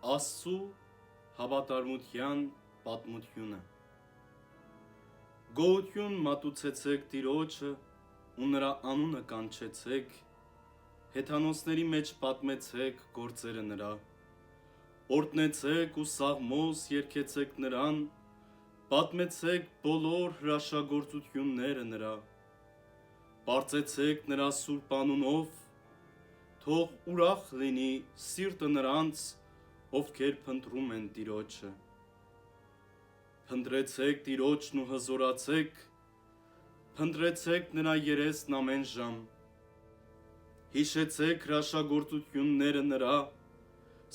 Աստծու հավատարմության պատմությունը։ Գոհություն մատուցեցեք Տիրոջը ու նրա անունը կանչեցեք, հեթանոսների մեջ պատմեցեք գործերը նրա, օրհնեցեք ու սաղմոս երգեցեք նրան, պատմեցեք բոլոր հրաշագործությունները նրա, պարծեցեք նրա սուրբ անունով, թող ուրախ լինի սիրտը նրանց, ովքեր փնտրում են Տիրոջը։ Փնտրեցեք Տիրոջն ու հզորացեք, փնտրեցեք նրա երեսն ամեն ժամ, հիշեցեք հրաշագործությունները նրա,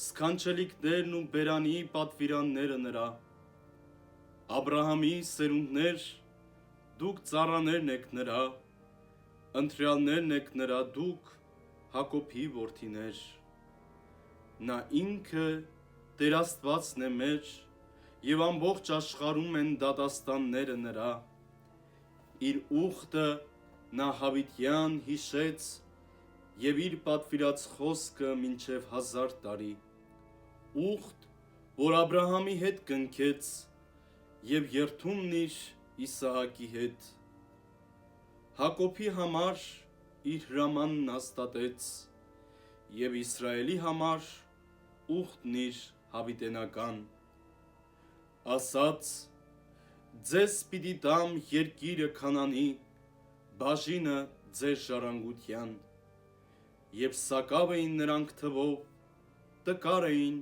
սքանչելիքներն ու բերանի պատվիրանները նրա, Աբրահամի սերունդներ, դուք ծառաներն եք նրա, ընտրյալներն եք նրա դուք, Հակոբի որդիներ, նա ինքը Տեր Աստվածն է մեր, և ամբողջ աշխարհում են դատաստանները նրա, իր ուխտը նա հավիտյան հիշեց, և իր պատվիրած խոսքը մինչև 1000 տարի, ուխտ, որ Աբրահամի հետ կնքեց, և երդումն իր Իսահակի հետ, Հակոբի համար իր հրամանն հաստատեց, և Իսրայելի համար ուխտն իր հավիտենական, ասաց. ձեզ պիտի տամ երկիրը Քանանի, բաժինը ձեր ժառանգության, և սակավ էին նրանք թվով, տկար էին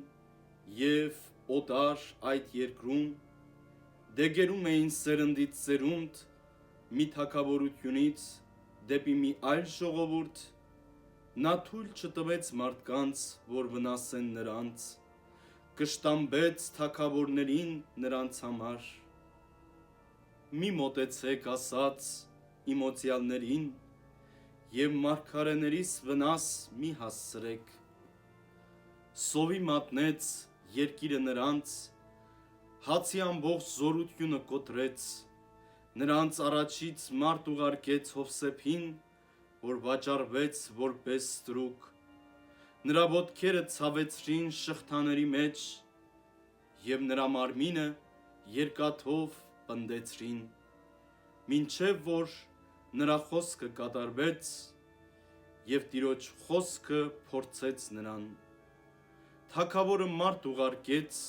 և օտար այդ երկրում, դեգերում էին սերնդից սերունդ, մի թագավորությունից դեպի մի այլ ժողովուրդ, նա թույլ չտվեց մարդկանց, որ վնասեն նրանց, կշտամբեց թագավորներին նրանց համար, մի մոտեցեք ասաց իմ օծյալներին, և մարգարեներիս վնաս մի հասցրեք, սովի մատնեց երկիրը նրանց, հացի ամբողջ զորությունը կոտրեց, նրանց առաջից մարդ ուղարկեց Հովսեփին, որ վաճառվեց որպես ստրուկ, նրա ոտքերը ցավեցրին շղթաների մեջ, և նրա մարմինը երկաթով պնդեցրին, մինչև որ նրա խոսքը կատարվեց, և Տիրոջ խոսքը փորձեց նրան, թագավորը մարդ ուղարկեց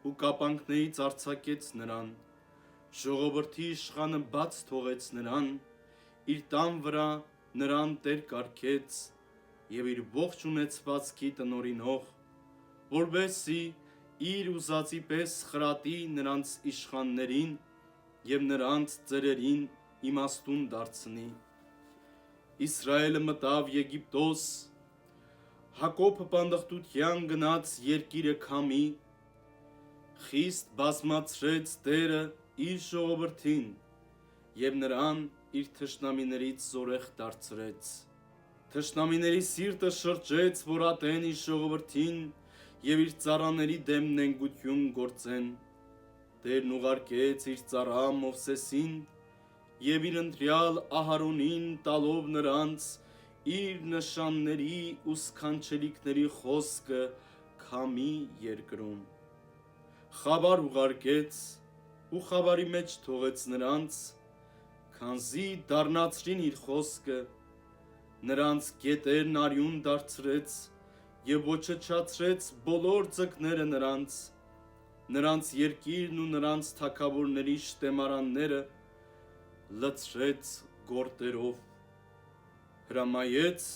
ու կապանքներից արձակեց նրան, ժողովրդի իշխանը բաց թողեց նրան, իր տան վրա նրան տեր կարգեց և իր ողջ ունեցվածքի տնօրինող, որպեսզի իր ուզածի պես խրատի նրանց իշխաններին և նրանց ծերերին իմաստուն դարձնի, Իսրայելը մտավ Եգիպտոս, Հակոբը պանդխտության գնաց երկիրը Քամի, խիստ բազմացրեց Տերը իր ժողովրդին և նրան իր թշնամիներից զորեղ դարձրեց, թշնամիների սիրտը շրջեց, որ ատեն իր ժողովրդին և իր ծառաների դեմ նենգություն գործեն, Տերն ուղարկեց իր ծառա Մովսեսին և իր ընտրյալ Ահարոնին տալով նրանց իր նշանների ու սքանչելիքների խոսքը Քամի երկրում, խավար ուղարկեց ու խավարի մեջ թողեց նրանց, քանզի դառնացրին իր խոսքը, նրանց գետերն արյուն դարձրեց և ոչնչացրեց բոլոր ձկները նրանց երկիրն ու նրանց թագավորների շտեմարանները լցրեց գորտերով, հրամայեց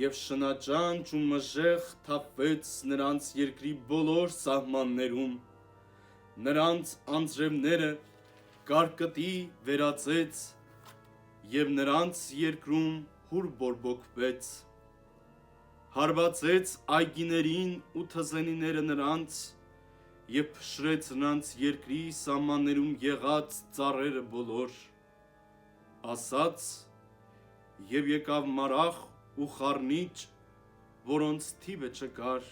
և շնաճանճ ու մժեղ թափվեց նրանց երկրի բոլոր սահմաններում, նրանց անձրևները կարկտի վերածեց և նրանց երկրում հուր բորբոքվեց, հարվածեց այգիներին ու թզենիները նրանց և փշրեց նրանց երկրի սահմաններում եղած ծառերը բոլոր, ասաց. և եկավ մարախ ու խառնիչ, որոնց թիվը չկար,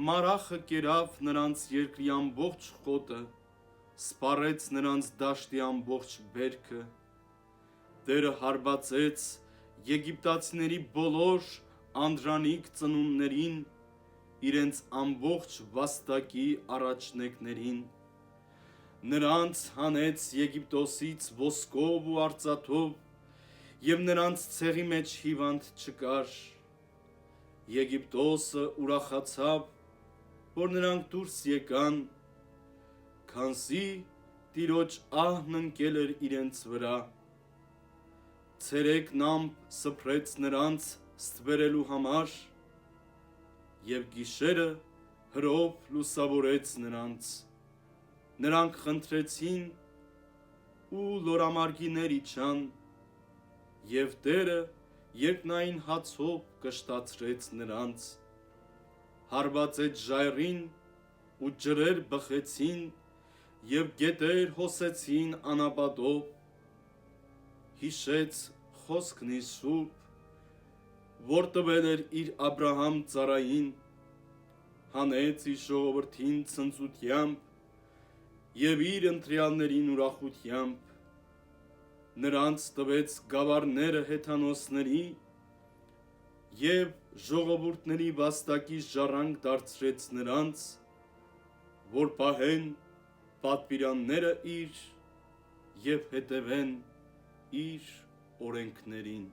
մարախը կերավ նրանց երկրի ամբողջ խոտը, սպառեց նրանց դաշտի ամբողջ բերքը, Տերը հարվածեց եգիպտացիների բոլոր անդրանիկ ծնունդներին իրենց ամբողջ վաստակի առաջնեկներին, նրանց հանեց Եգիպտոսից ոսկով ու արծաթով, և նրանց ցեղի մեջ հիվանդ չկար, Եգիպտոսը ուրախացավ, որ նրանք դուրս եկան, քանզի Տիրոջ ահն ընկել էր իրենց վրա, ցերեկն ամպ սփռեց նրանց ստվերելու համար, և գիշերը հրով լուսավորեց նրանց, նրանք խնդրեցին ու լորամարգիներ իջան, և Տերը երկնային հացով կշտացրեց նրանց, հարվածեց ժայռին ու ջրեր բխեցին և գետեր հոսեցին անապատով, հիշեց խոսքն իր սուրբ, որ տվել էր իր Աբրահամ ծառային, հանեց իր ժողովրդին ցնծությամբ և իր ընտրյալներին ուրախությամբ, նրանց տվեց գավառները հեթանոսների և ժողովուրդների վաստակի ժառանգ դարձրեց նրանց, որ պահեն պատվիրանները իր և հետևեն իր օրենքներին։